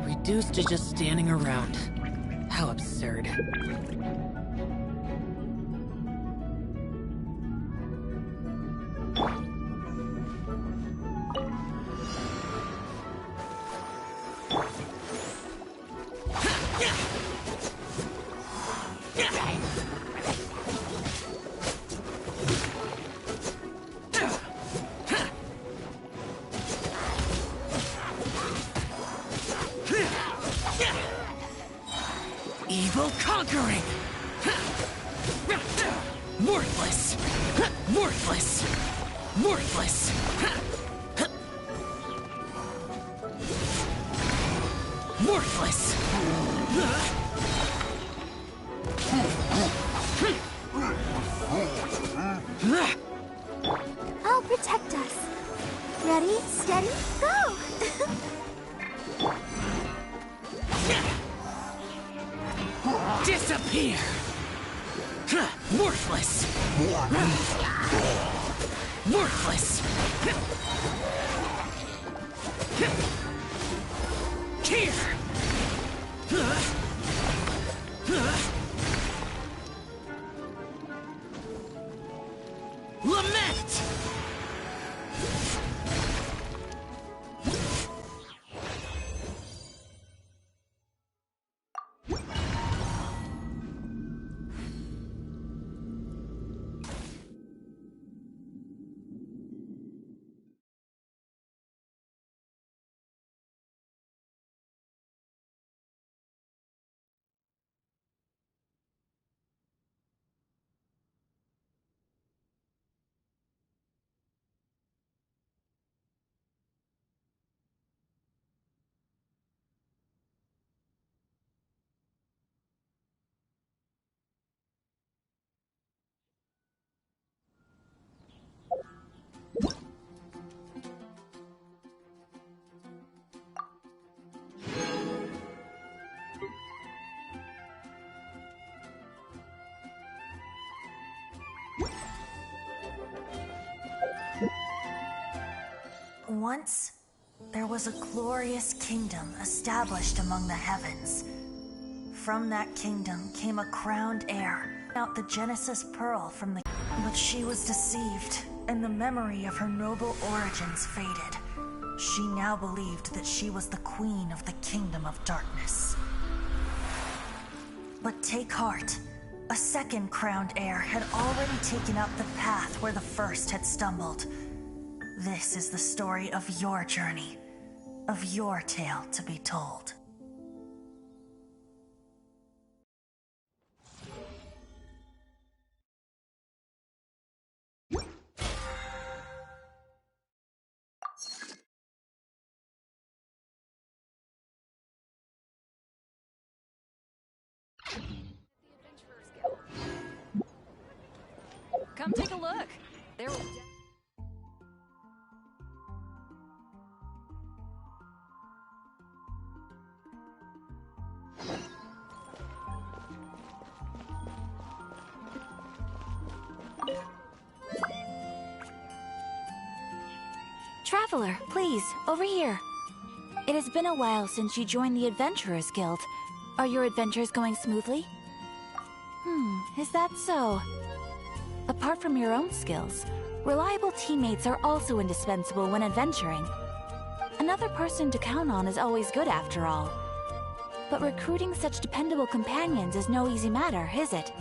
Reduced to just standing around. How absurd. Evil conquering! Worthless! Worthless! Worthless! Worthless! I'll protect us. Ready, steady, go! Disappear! Worthless! Worthless! Here! Lament! Once There was a glorious kingdom established among the heavens. From that kingdom came a crowned heir, out the Genesis Pearl from the... But she was deceived, and the memory of her noble origins faded. She now believed that she was the queen of the kingdom of darkness. But take heart. A second crowned heir had already taken up the path where the first had stumbled. This is the story of your journey, of your tale to be told. Come take a look. There will... Traveler, please, over here. It has been a while since you joined the Adventurers Guild. Are your adventures going smoothly? Is that so? Apart from your own skills, reliable teammates are also indispensable when adventuring. Another person to count on is always good after all. But recruiting such dependable companions is no easy matter, is it?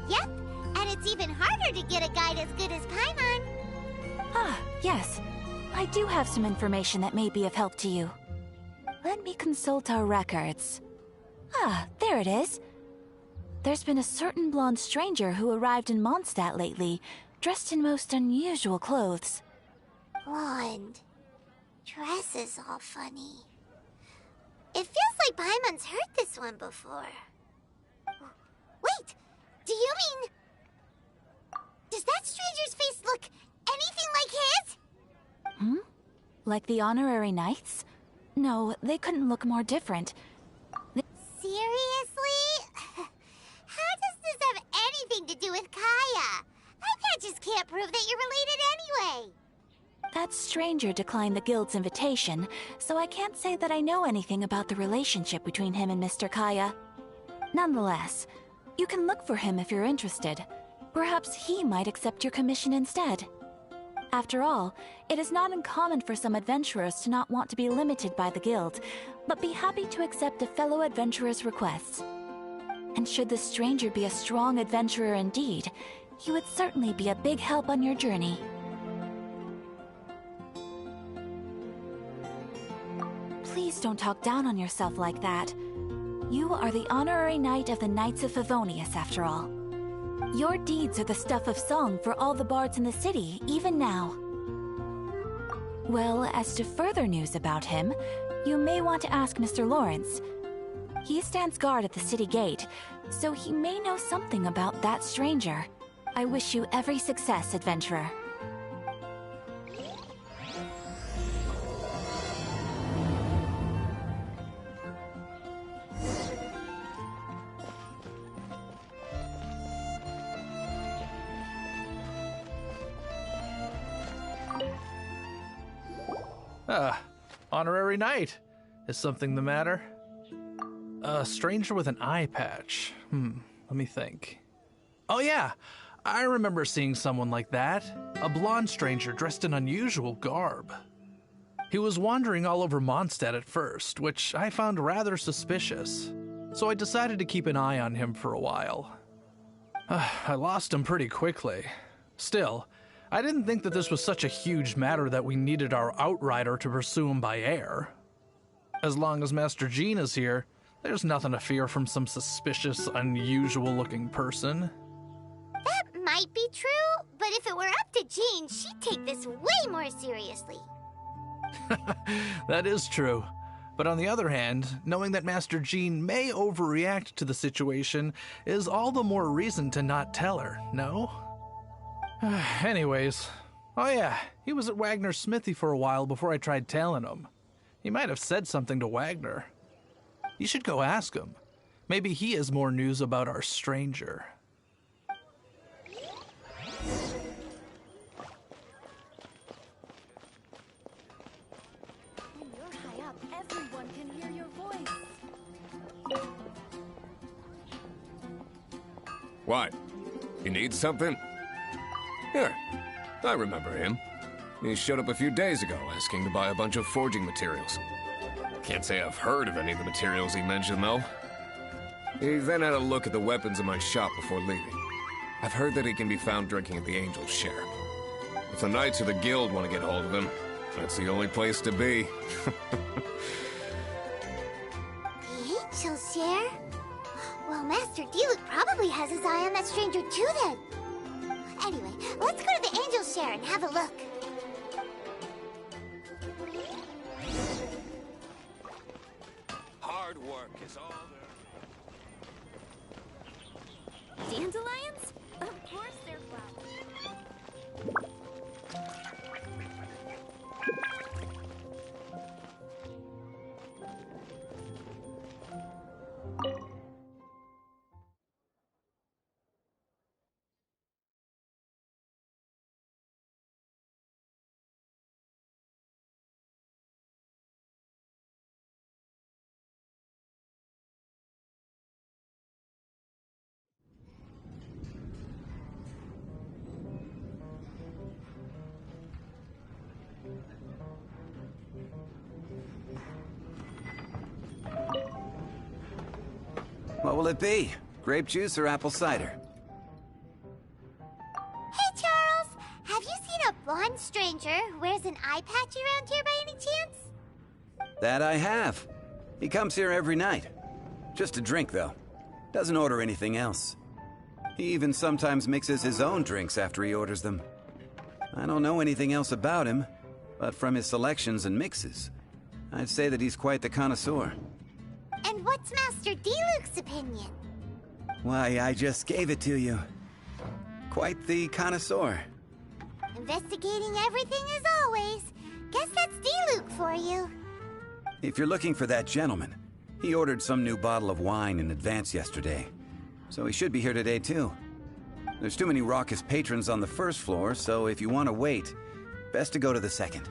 Yep, and it's even harder to get a guide as good as Paimon. Ah, yes. I do have some information that may be of help to you. Let me consult our records. Ah, there it is. There's been a certain blonde stranger who arrived in Mondstadt lately, dressed in most unusual clothes. Blonde. Dress is all funny. It feels like Paimon's heard this one before. Wait! Do you mean... Does that stranger's face look anything like his? Like the honorary knights? No, they couldn't look more different. Seriously? How does this have anything to do with Kaya? My patches can't prove that you're related anyway. That stranger declined the guild's invitation, so I can't say that I know anything about the relationship between him and Mr. Kaya. Nonetheless, you can look for him if you're interested. Perhaps he might accept your commission instead. After all, it is not uncommon for some adventurers to not want to be limited by the guild, but be happy to accept a fellow adventurer's requests. And should the stranger be a strong adventurer indeed, he would certainly be a big help on your journey. Please don't talk down on yourself like that. You are the honorary knight of the Knights of Favonius, after all. Your deeds are the stuff of song for all the bards in the city, even now. Well, as to further news about him, you may want to ask Mr. Lawrence. He stands guard at the city gate, so he may know something about that stranger. I wish you every success, adventurer. Honorary knight. Is something the matter? A stranger with an eye patch. Let me think. Oh yeah, I remember seeing someone like that. A blonde stranger dressed in unusual garb. He was wandering all over Mondstadt at first, which I found rather suspicious. So I decided to keep an eye on him for a while. I lost him pretty quickly. Still, I didn't think that this was such a huge matter that we needed our outrider to pursue him by air. As long as Master Jean is here, there's nothing to fear from some suspicious, unusual-looking person. That might be true, but if it were up to Jean, she'd take this way more seriously. That is true. But on the other hand, knowing that Master Jean may overreact to the situation is all the more reason to not tell her, no? Anyways, oh yeah, he was at Wagner's smithy for a while before I tried tailing him. He might have said something to Wagner. You should go ask him. Maybe he has more news about our stranger. up. Everyone can hear your voice. What? You need something? Here, I remember him. He showed up a few days ago asking to buy a bunch of forging materials. Can't say I've heard of any of the materials he mentioned, though. He then had a look at the weapons in my shop before leaving. I've heard that he can be found drinking at the Angel's Share. If the Knights of the Guild want to get hold of him, that's the only place to be. The Angel's Share? Well, Master Diluc probably has his eye on that stranger too, then. Anyway, let's go to the Angel's Share and have a look. Hard work is all there. Dandelions? Of course they're flowers. What will it be? Grape juice or apple cider? Hey, Charles! Have you seen a blonde stranger who wears an eye patch around here by any chance? That I have. He comes here every night. Just to drink, though. Doesn't order anything else. He even sometimes mixes his own drinks after he orders them. I don't know anything else about him, but from his selections and mixes, I'd say that he's quite the connoisseur. And what's Master Diluc's opinion? Why, I just gave it to you. Quite the connoisseur. Investigating everything as always. Guess that's Diluc for you. If you're looking for that gentleman, he ordered some new bottle of wine in advance yesterday. So he should be here today, too. There's too many raucous patrons on the first floor, so if you want to wait, best to go to the second.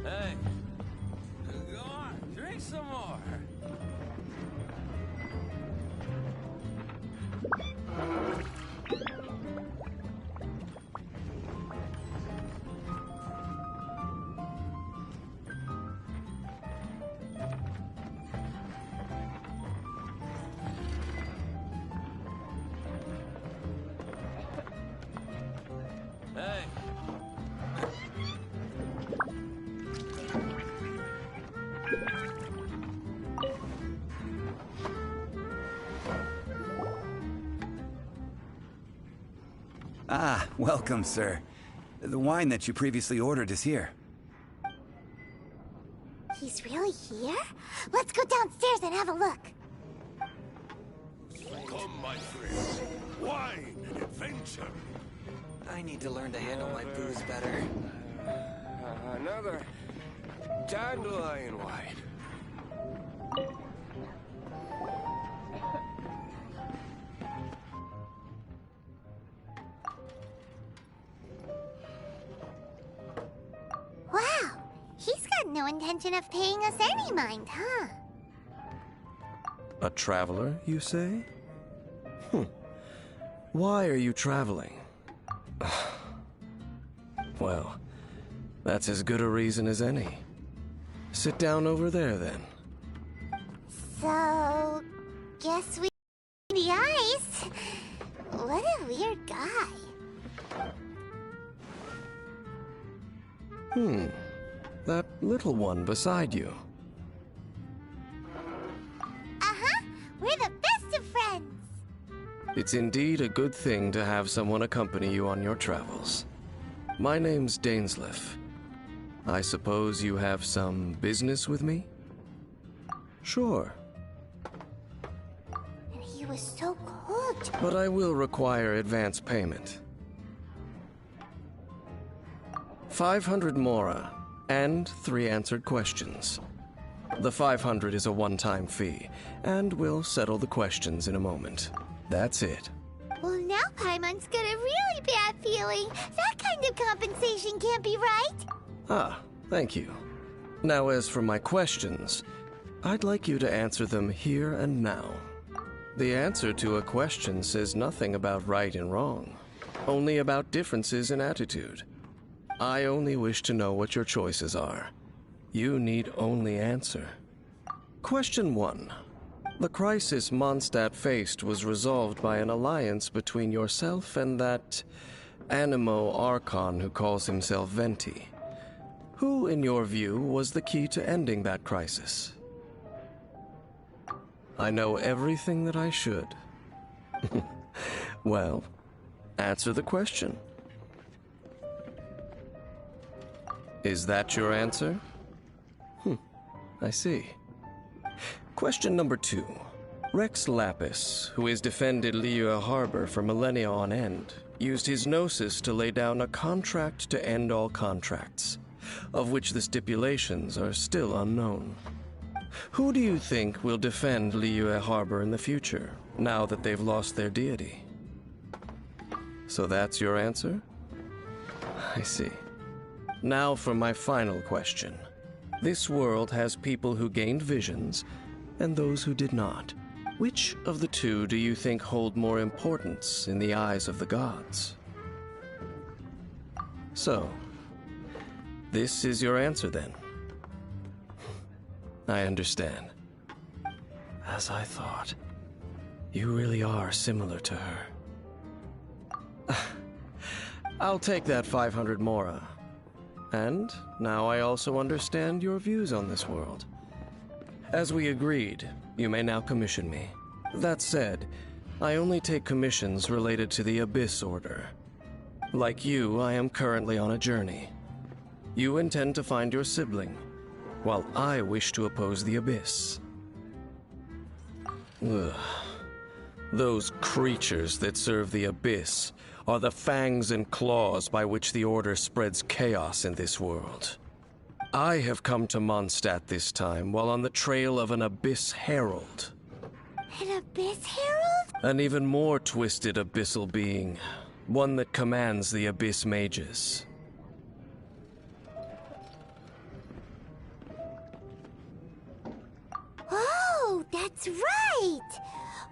Hey, go on, drink some more. Hey. Ah, welcome, sir. The wine that you previously ordered is here. He's really here? Let's go downstairs and have a look. Come, my friends. Wine and adventure. I need to learn to handle my booze better. Another dandelion wine. Wow, he's got no intention of paying us any mind, huh? A traveler, you say? Why are you traveling? Well, that's as good a reason as any. Sit down over there, then. So, guess we the ice. What a weird guy. That little one beside you. Uh-huh, we're the best of friends. It's indeed a good thing to have someone accompany you on your travels. My name's Dainsleif. I suppose you have some business with me? Sure, And he was so cold. but I will require advance payment. 500 mora, and 3 answered questions. The 500 is a one-time fee, and we'll settle the questions in a moment. That's it. Well, now Paimon's got a really bad feeling. That kind of compensation can't be right. Ah, thank you. Now, as for my questions, I'd like you to answer them here and now. The answer to a question says nothing about right and wrong, only about differences in attitude. I only wish to know what your choices are. You need only answer. Question 1. The crisis Mondstadt faced was resolved by an alliance between yourself and that Animo Archon who calls himself Venti. Who, in your view, was the key to ending that crisis? I know everything that I should. Well, answer the question. Is that your answer? I see. Question number 2. Rex Lapis, who has defended Liyue Harbor for millennia on end, used his gnosis to lay down a contract to end all contracts, of which the stipulations are still unknown. Who do you think will defend Liyue Harbor in the future, now that they've lost their deity? So that's your answer? I see. Now for my final question. This world has people who gained visions, and those who did not. Which of the two do you think hold more importance in the eyes of the gods? So, this is your answer then? I understand. As I thought, you really are similar to her. I'll take that 500 mora. And now I also understand your views on this world. As we agreed, you may now commission me. That said, I only take commissions related to the Abyss Order. Like you, I am currently on a journey. You intend to find your sibling, while I wish to oppose the Abyss. Ugh. Those creatures that serve the Abyss are the fangs and claws by which the Order spreads chaos in this world. I have come to Mondstadt this time while on the trail of an Abyss Herald. An Abyss Herald? An even more twisted abyssal being, one that commands the Abyss Mages. Oh, that's right!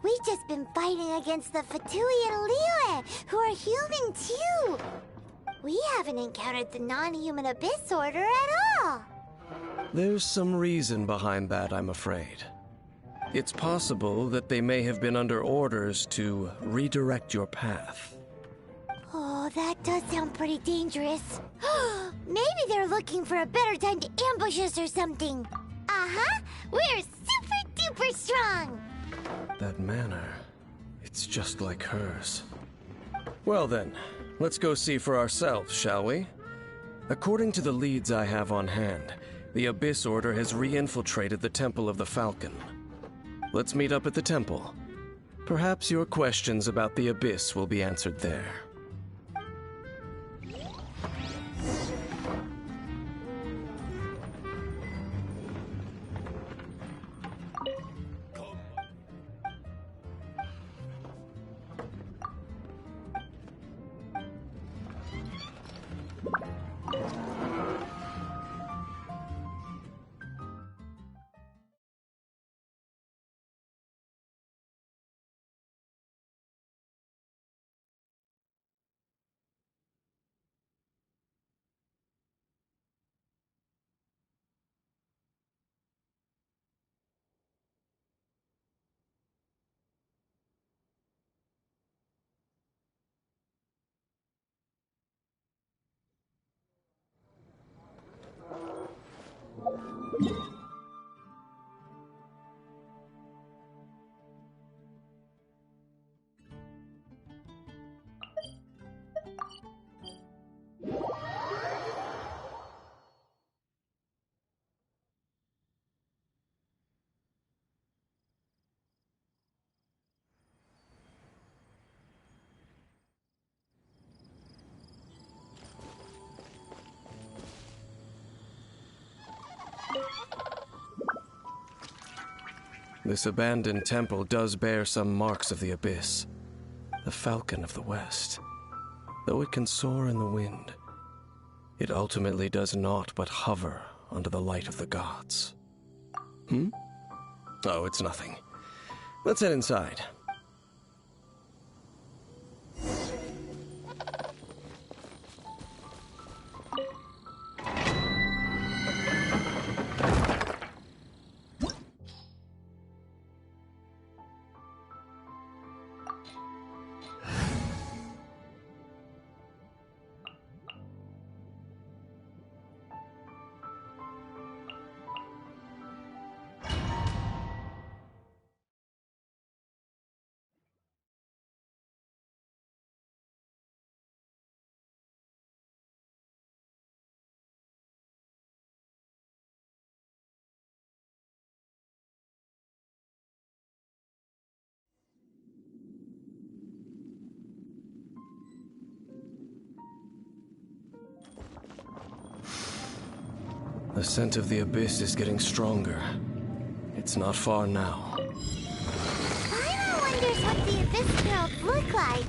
We've just been fighting against the Fatui and Liyue, who are human too! We haven't encountered the non-human Abyss Order at all! There's some reason behind that, I'm afraid. It's possible that they may have been under orders to redirect your path. Oh, that does sound pretty dangerous. Maybe they're looking for a better time to ambush us or something. Uh-huh! We're super duper strong! That manner, it's just like hers. Well then, let's go see for ourselves, shall we? According to the leads I have on hand, the Abyss Order has re-infiltrated the Temple of the Falcon. Let's meet up at the temple. Perhaps your questions about the Abyss will be answered there. This abandoned temple does bear some marks of the Abyss. the falcon of the West. Though it can soar in the wind, it ultimately does naught but hover under the light of the gods. Oh, it's nothing. Let's head inside. The scent of the abyss is getting stronger. It's not far now. Paimon wonders what the Abyss Girls look like.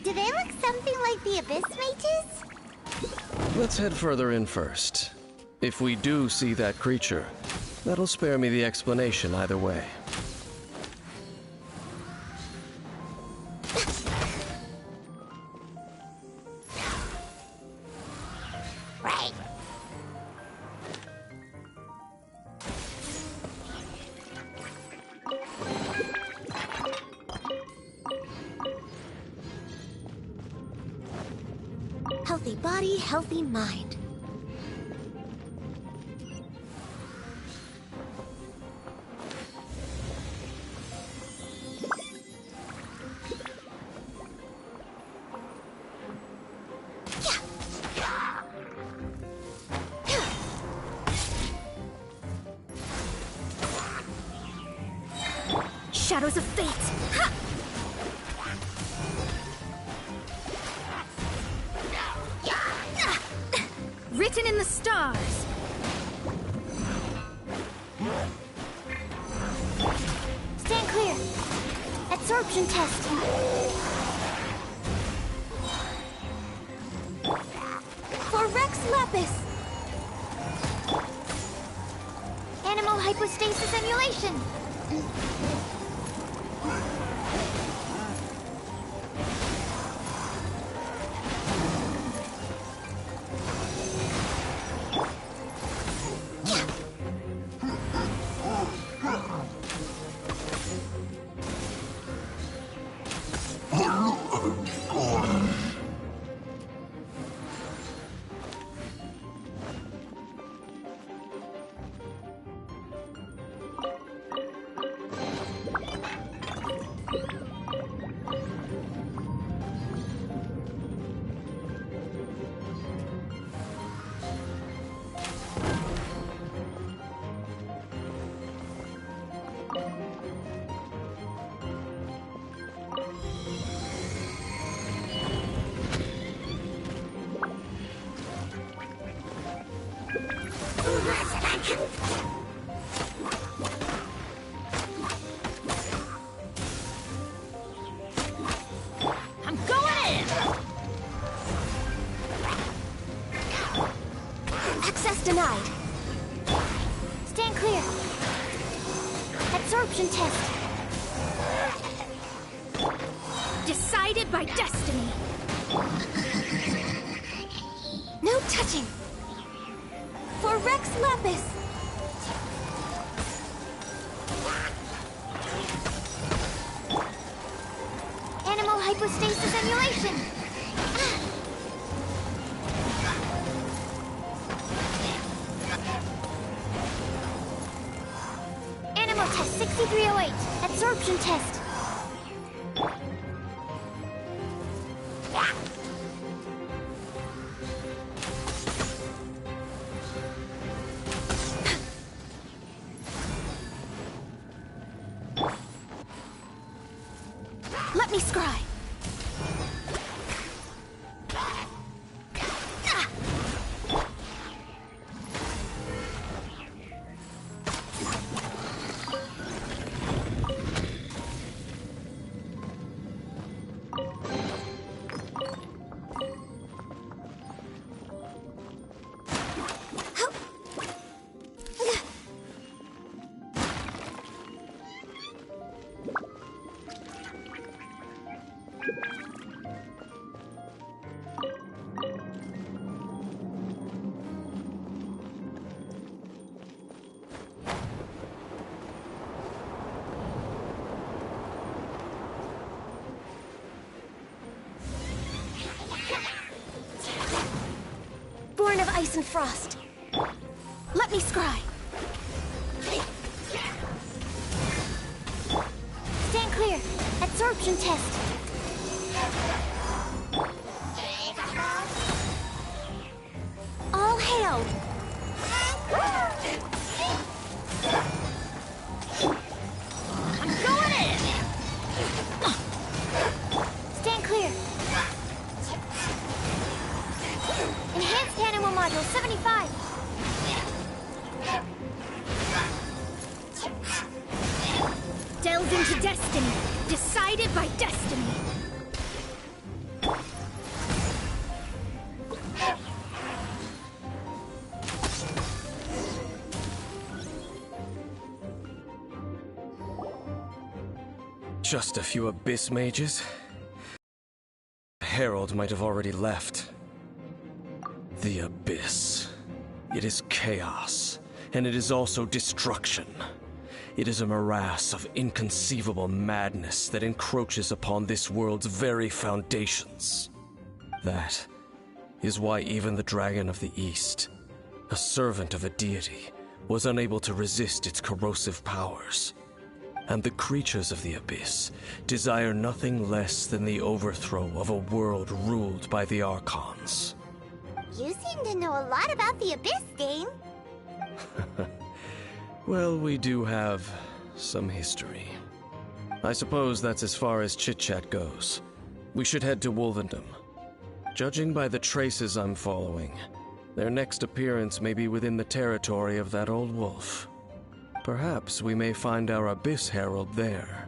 Do they look something like the Abyss Mages? Let's head further in first. If we do see that creature, that'll spare me the explanation either way. Right. Healthy body, healthy mind. Shadows of fate! Ha! Written in the stars! Stand clear. Absorption test. For Rex Lapis. Animal hypostasis emulation. I'm going in! Access denied. Stand clear. Absorption test. Decided by destiny! No touching. For Rex Lapis. Animal hypostasis emulation. Animal test 6308. Absorption test. Let me scry. ice and frost. Let me scry. Stand clear. Absorption test. All hail. I'm going in. Stand clear. Enhanced animal module 75. Delve into destiny. Decided by destiny. Just a few abyss mages? Herald might have already left. The abyss. It is chaos, and it is also destruction. It is a morass of inconceivable madness that encroaches upon this world's very foundations. That is why even the Dragon of the East, a servant of a deity, was unable to resist its corrosive powers. And the creatures of the abyss desire nothing less than the overthrow of a world ruled by the Archons. You seem to know a lot about the Abyss, Dane. Well, we do have some history. I suppose that's as far as chit-chat goes. We should head to Wolvendom. Judging by the traces I'm following, their next appearance may be within the territory of that old wolf. Perhaps we may find our Abyss Herald there.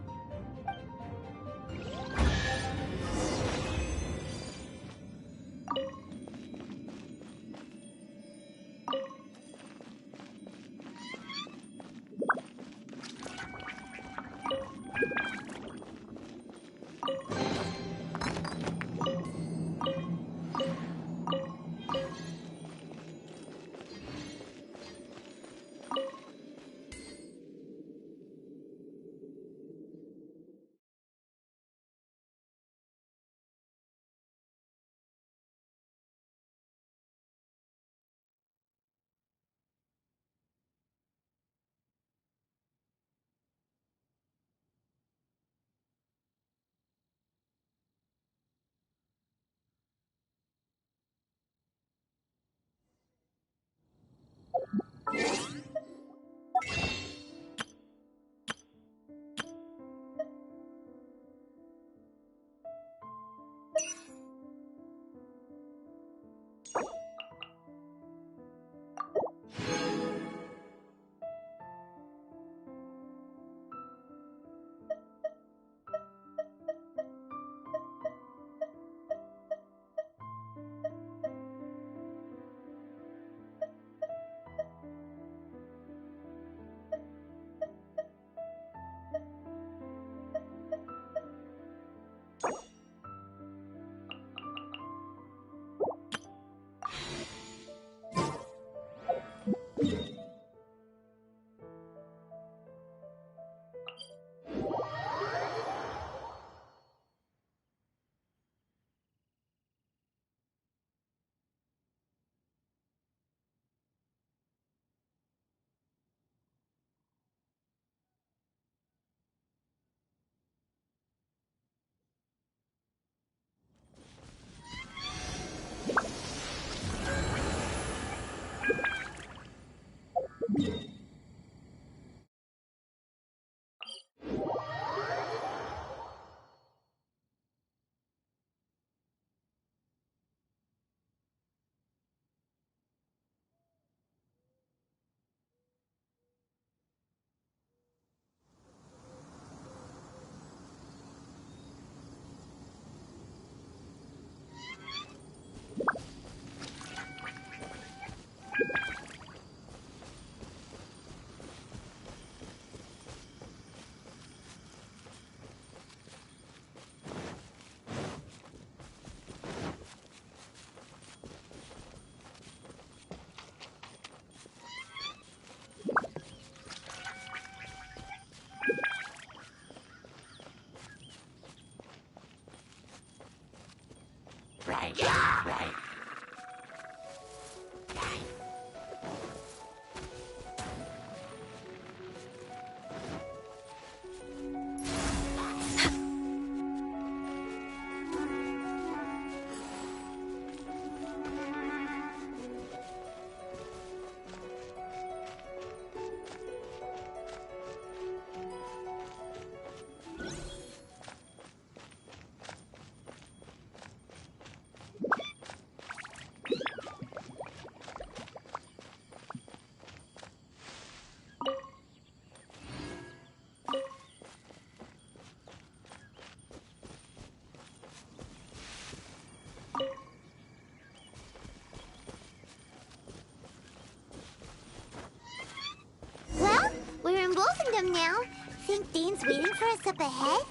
kingdom now. Think Dane's waiting for us up ahead?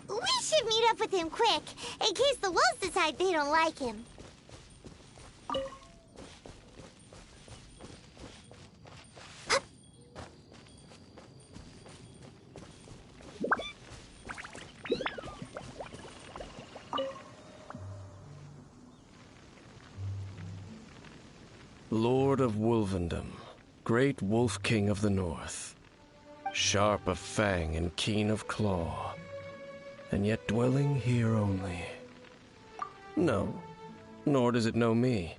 We should meet up with him quick, in case the wolves decide they don't like him. Lord of Wolvendom, great Wolf King of the North, sharp of fang and keen of claw, and yet dwelling here only. No, nor does it know me.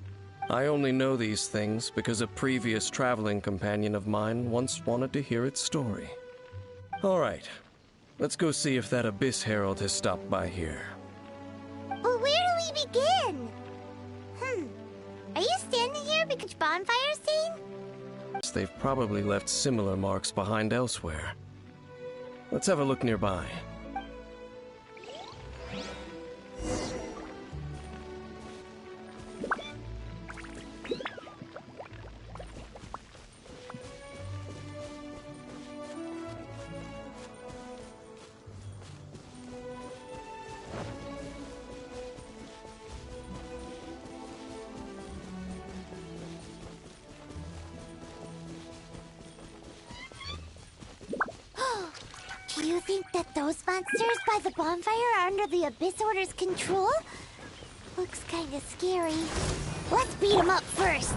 I only know these things because a previous traveling companion of mine once wanted to hear its story. All right, let's go see if that Abyss Herald has stopped by here. But where do we begin? Are you standing here because bonfire scene? They've probably left similar marks behind elsewhere. Let's have a look nearby. Do you think that those monsters by the bonfire are under the Abyss Order's control? Looks kinda scary. Let's beat them up first.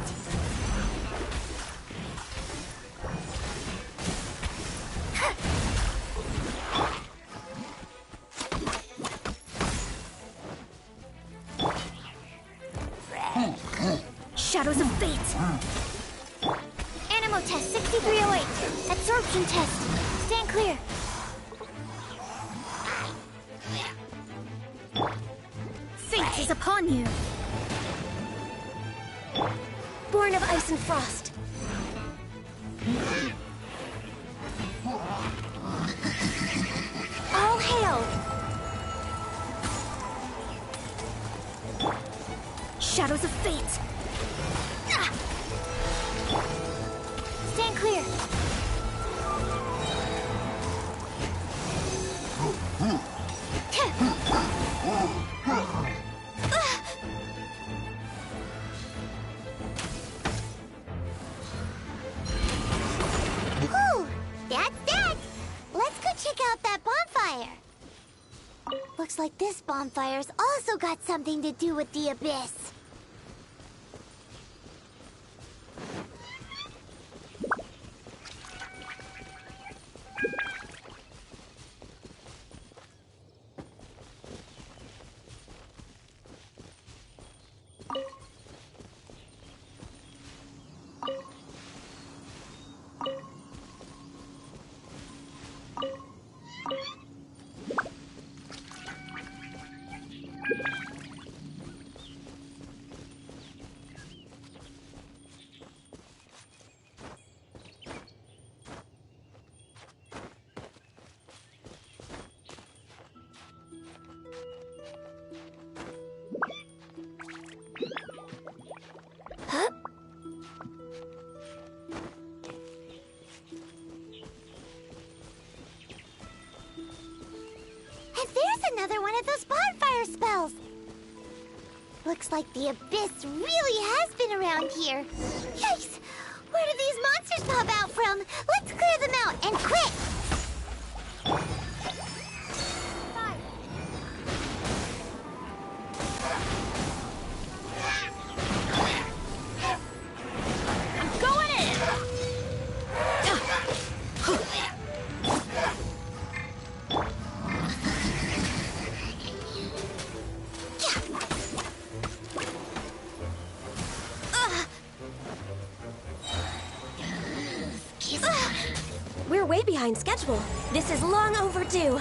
Shadows of Fate. Animo test 6308. Absorption test. Stand clear. Fate is upon you. Born of ice and frost. All hail. Shadows of Fate. Stand clear. Whew, that's that. Let's go check out that bonfire. Looks like this bonfire's also got something to do with the Abyss. And there's another one of those bonfire spells. Looks like the Abyss really has been around here. Yikes! Where do these monsters pop out from? Let's clear them out, and quick! I'm going in. We're way behind schedule. This is long overdue.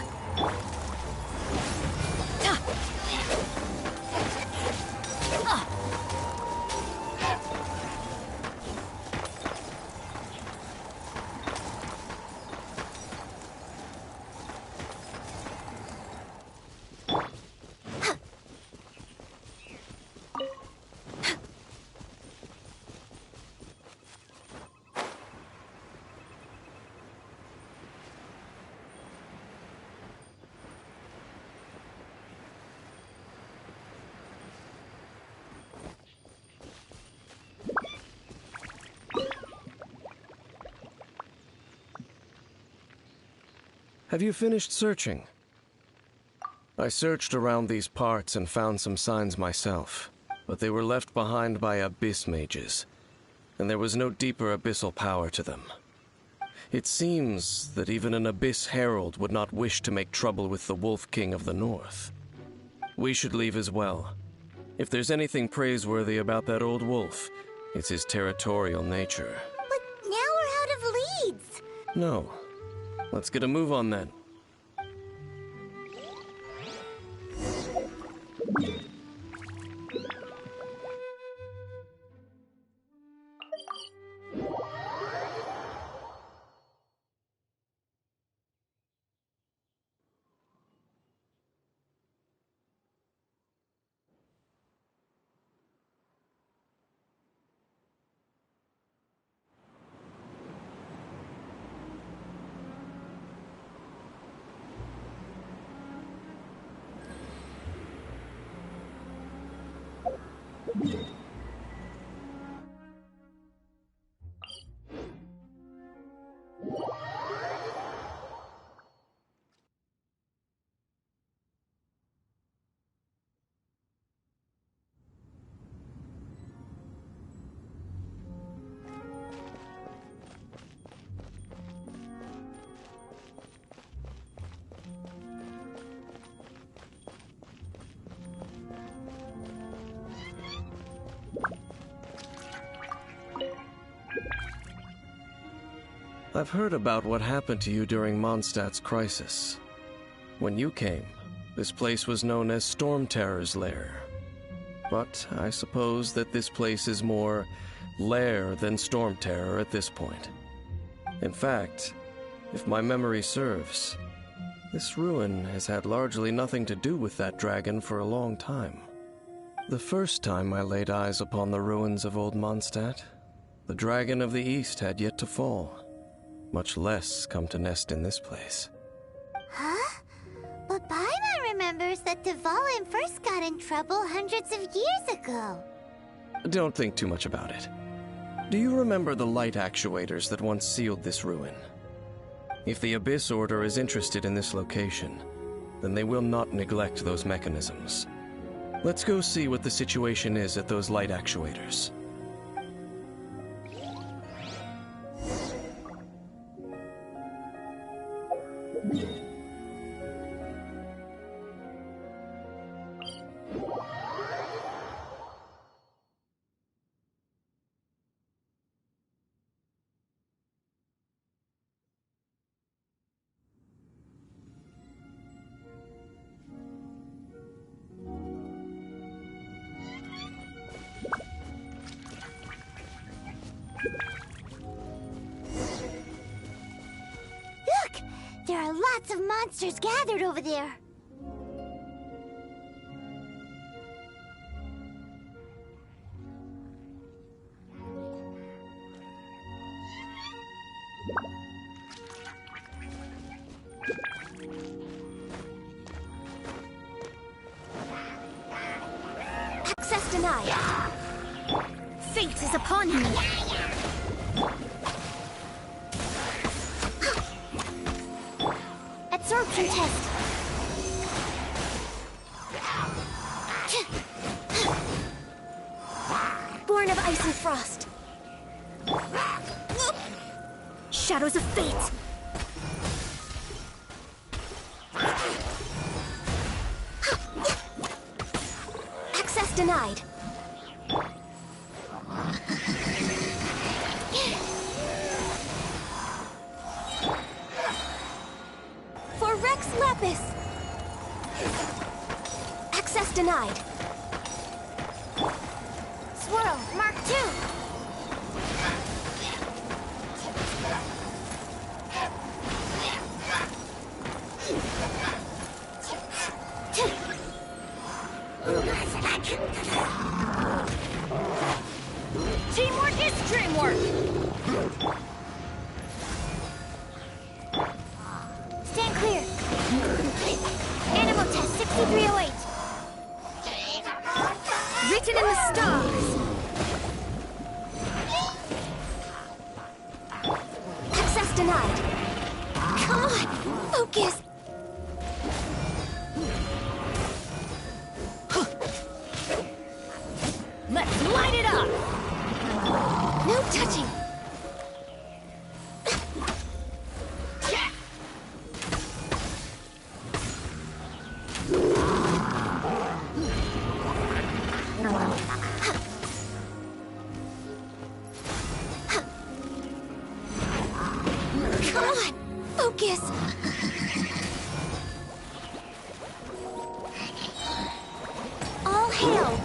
Have you finished searching? I searched around these parts and found some signs myself, but they were left behind by abyss mages, and there was no deeper abyssal power to them. It seems that even an abyss herald would not wish to make trouble with the Wolf King of the North. We should leave as well. If there's anything praiseworthy about that old wolf, it's his territorial nature. But now we're out of leads. No. Let's get a move on then. I've heard about what happened to you during Mondstadt's crisis. When you came, this place was known as Storm Terror's Lair. But I suppose that this place is more lair than Storm Terror at this point. In fact, if my memory serves, this ruin has had largely nothing to do with that dragon for a long time. The first time I laid eyes upon the ruins of Old Mondstadt, the Dragon of the East had yet to fall, much less come to nest in this place. Huh? But Paimon remembers that Dvalin first got in trouble hundreds of years ago. Don't think too much about it. Do you remember the light actuators that once sealed this ruin? If the Abyss Order is interested in this location, then they will not neglect those mechanisms. Let's go see what the situation is at those light actuators. Look! There are lots of monsters gathered over there. Access denied. Fate is upon me. Absorption test. Born of ice and frost. Shadows of fate. Access denied. For Rex Lapis. Access denied. Swirl, Mark II. Teamwork is dreamwork. Stand clear. Animal test 6308. Written in the stars. Access denied. Come on, Focus! Let's light it up! No touching! Come on! Focus! All hail!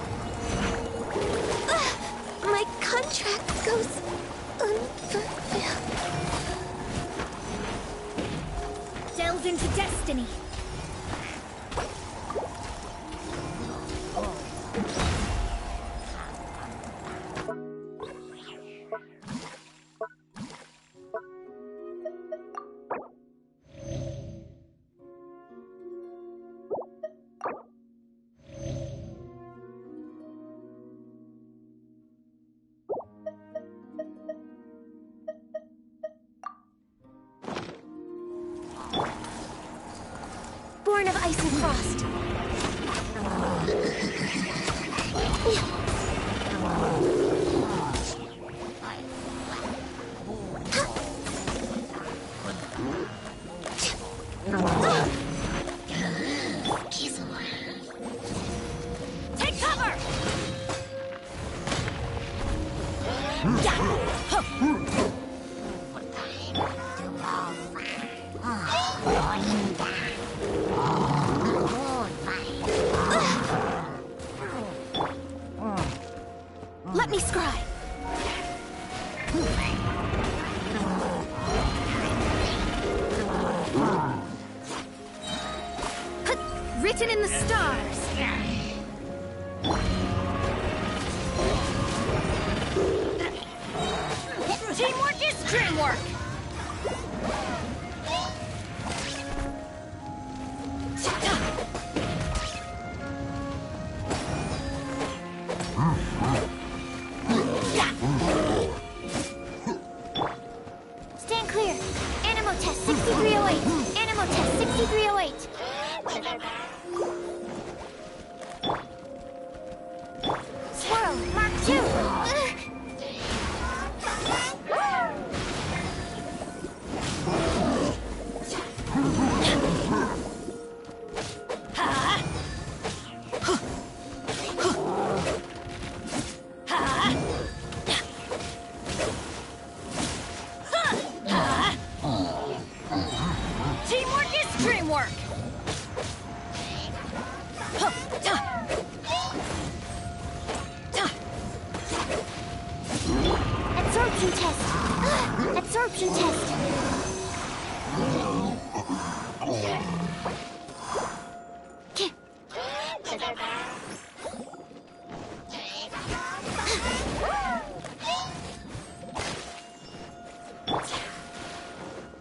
My contract goes unfulfilled. Delve into destiny. Born of ice and frost. Take cover! Let me scry. Written in the stars. Teamwork is dreamwork! Stand clear. Animal test 6308. Animal test 6308. Swirl, Mark 2. Teamwork is dreamwork! Absorption test. Absorption test.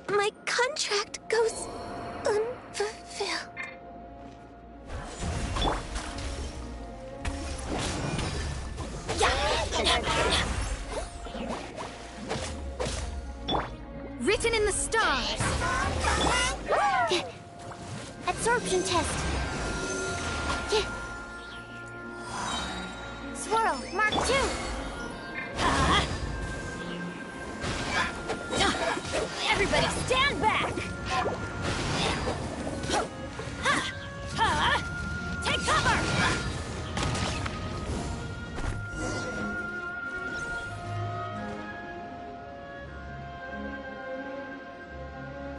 My contract goes unfulfilled. Written in the stars. Absorption test. Swirl, Mark 2. Everybody stand back! Take cover!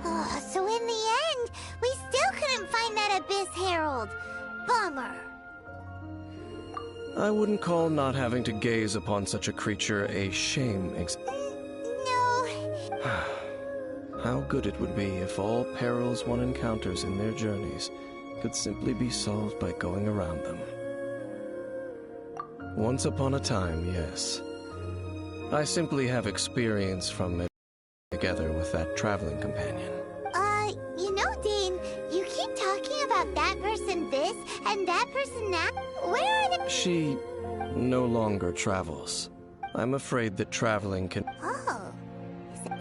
Oh, so in the end, we still couldn't find that Abyss Herald. Bummer. I wouldn't call not having to gaze upon such a creature a shame. No. How good it would be if all perils one encounters in their journeys could simply be solved by going around them. Once upon a time, yes. I simply have experience from it together with that traveling companion. You know, Dane, you keep talking about that person this and that person that. Where are the... She no longer travels. I'm afraid that traveling can... Oh.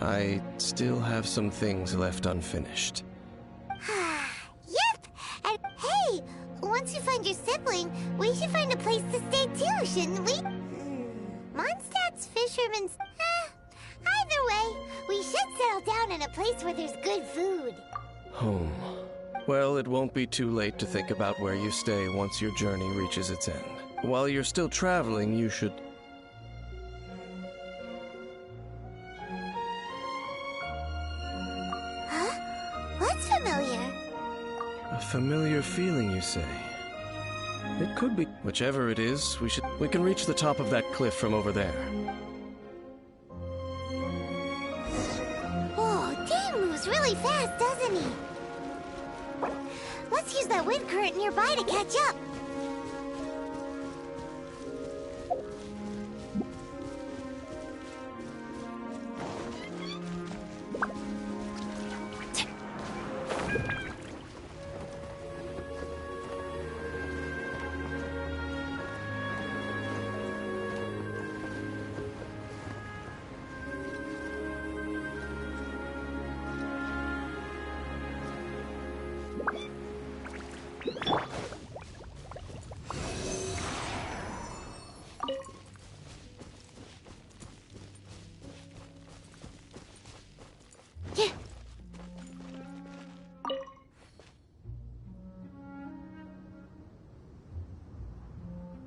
I still have some things left unfinished. your sibling, we should find a place to stay too, shouldn't we? Mondstadt's fisherman's... Either way, we should settle down in a place where there's good food. Home. Well, it won't be too late to think about where you stay once your journey reaches its end. While you're still traveling, you should... Huh? What's familiar? A familiar feeling, you say? It could be. Whichever it is, we can reach the top of that cliff from over there. Whoa, Dane moves really fast, doesn't he? Let's use that wind current nearby to catch up.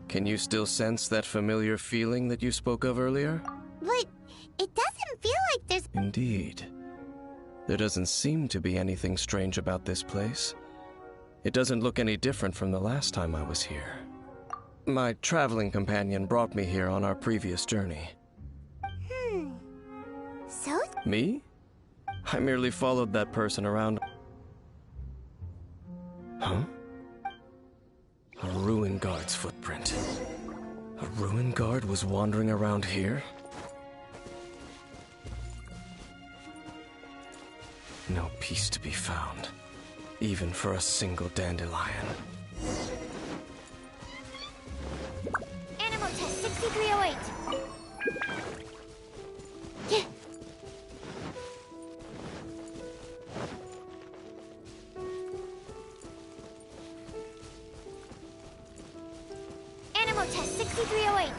Can you still sense that familiar feeling that you spoke of earlier? But it doesn't feel like there's... Indeed. There doesn't seem to be anything strange about this place. It doesn't look any different from the last time I was here. My traveling companion brought me here on our previous journey. So? Me? I merely followed that person around. Huh? A ruin guard's footprint. A ruin guard was wandering around here? No peace to be found, even for a single dandelion. Animal test 6308. Yeah. Animal test 6308.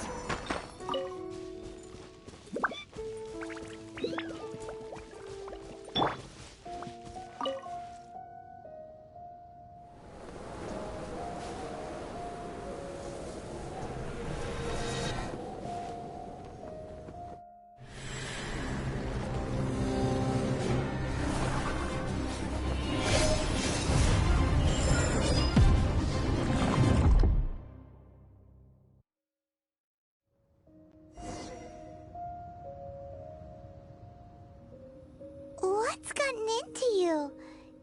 What's gotten into you?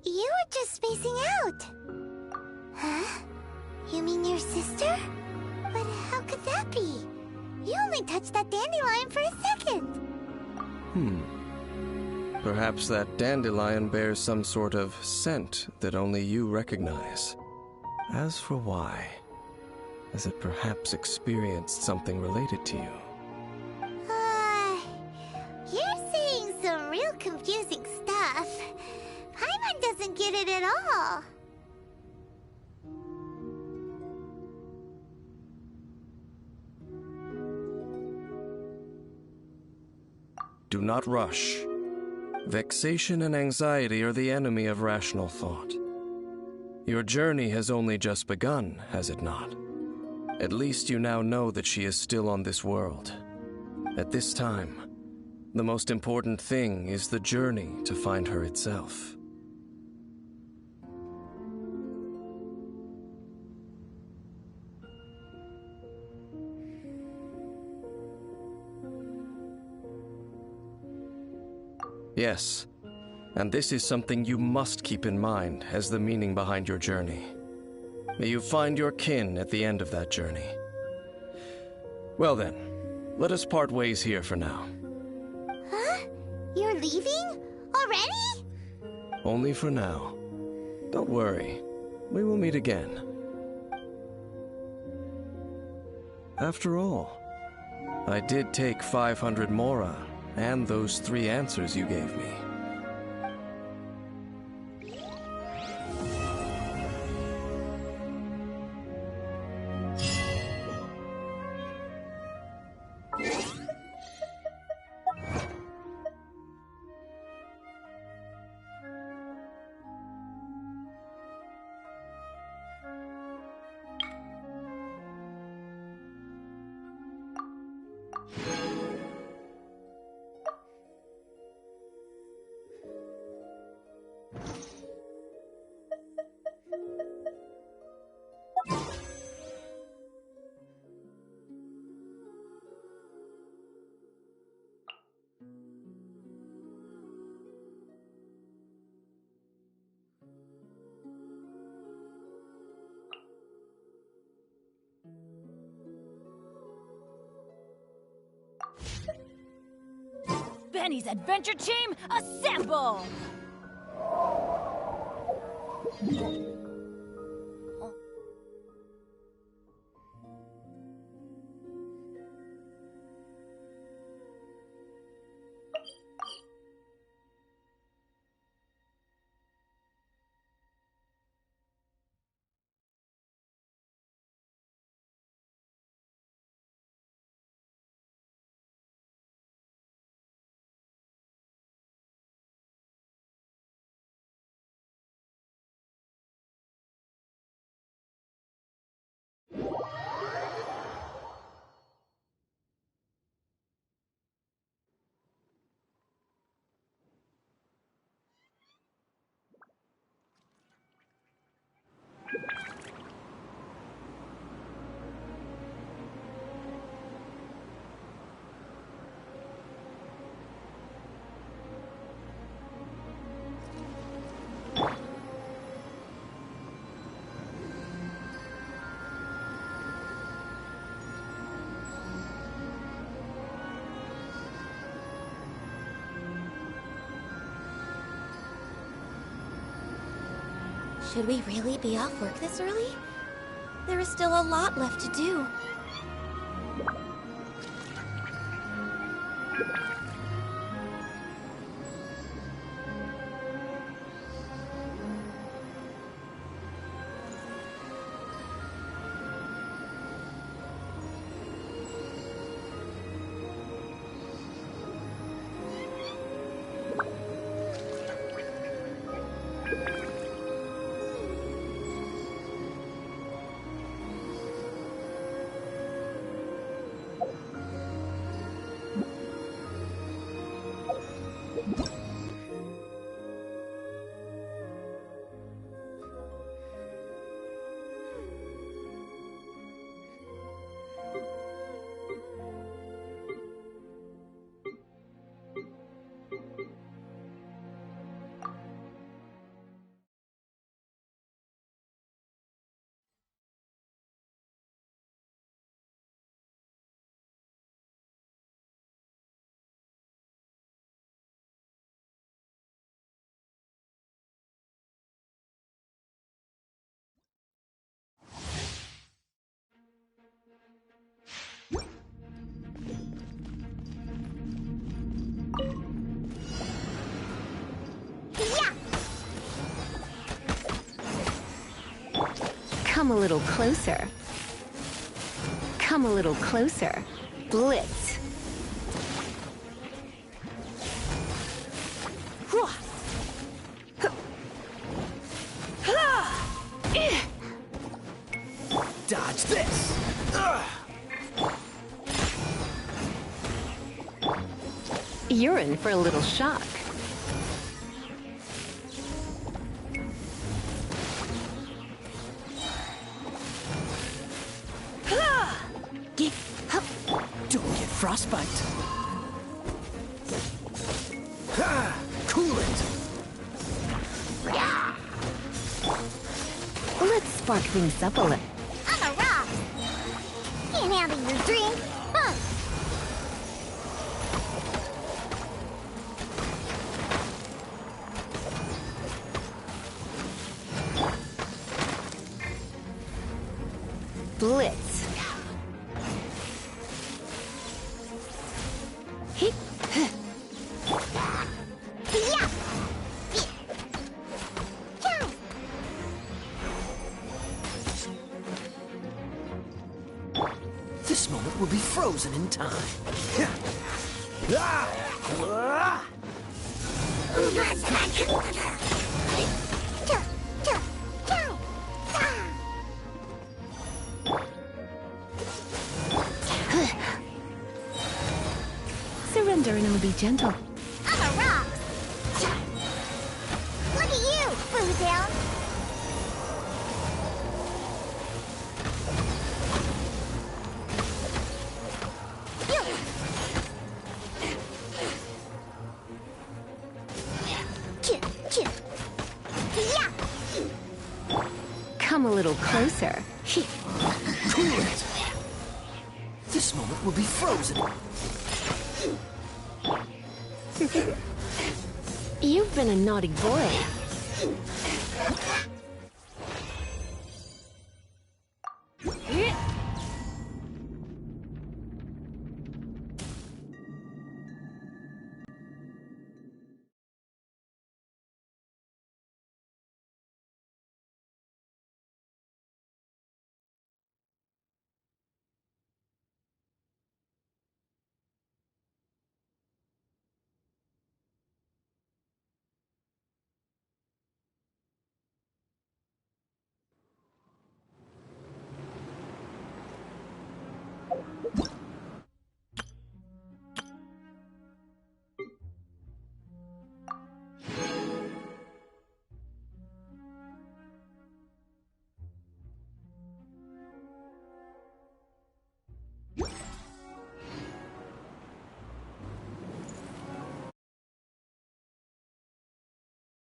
You were just spacing out. Huh? You mean your sister? But how could that be? You only touched that dandelion for a second. Perhaps that dandelion bears some sort of scent that only you recognize. As for why, has it perhaps experienced something related to you? You're saying some real confusing stuff. Paimon doesn't get it at all. Do not rush. Vexation and anxiety are the enemy of rational thought. Your journey has only just begun, has it not? At least you now know that she is still on this world. At this time, the most important thing is the journey to find her itself. Yes, and this is something you must keep in mind as the meaning behind your journey. May you find your kin at the end of that journey. Well then, let us part ways here for now. Huh? You're leaving? Already? Only for now. Don't worry, we will meet again. After all, I did take 500 mora and those 3 answers you gave me. Benny's adventure team, assemble! Should we really be off work this early? There is still a lot left to do. Come a little closer. Come a little closer. Blitz. Dodge this! You're in for a little shock. Don't get frostbite. Cool it. Let's spark things up a little. I'm a rock! Can't handle your drink, huh? Blitz. This moment will be frozen in time. Surrender and it'll be gentle. I'm a rock! Look at you, Boo Down! Come a little closer. Cool it. This moment will be frozen. You've been a naughty boy.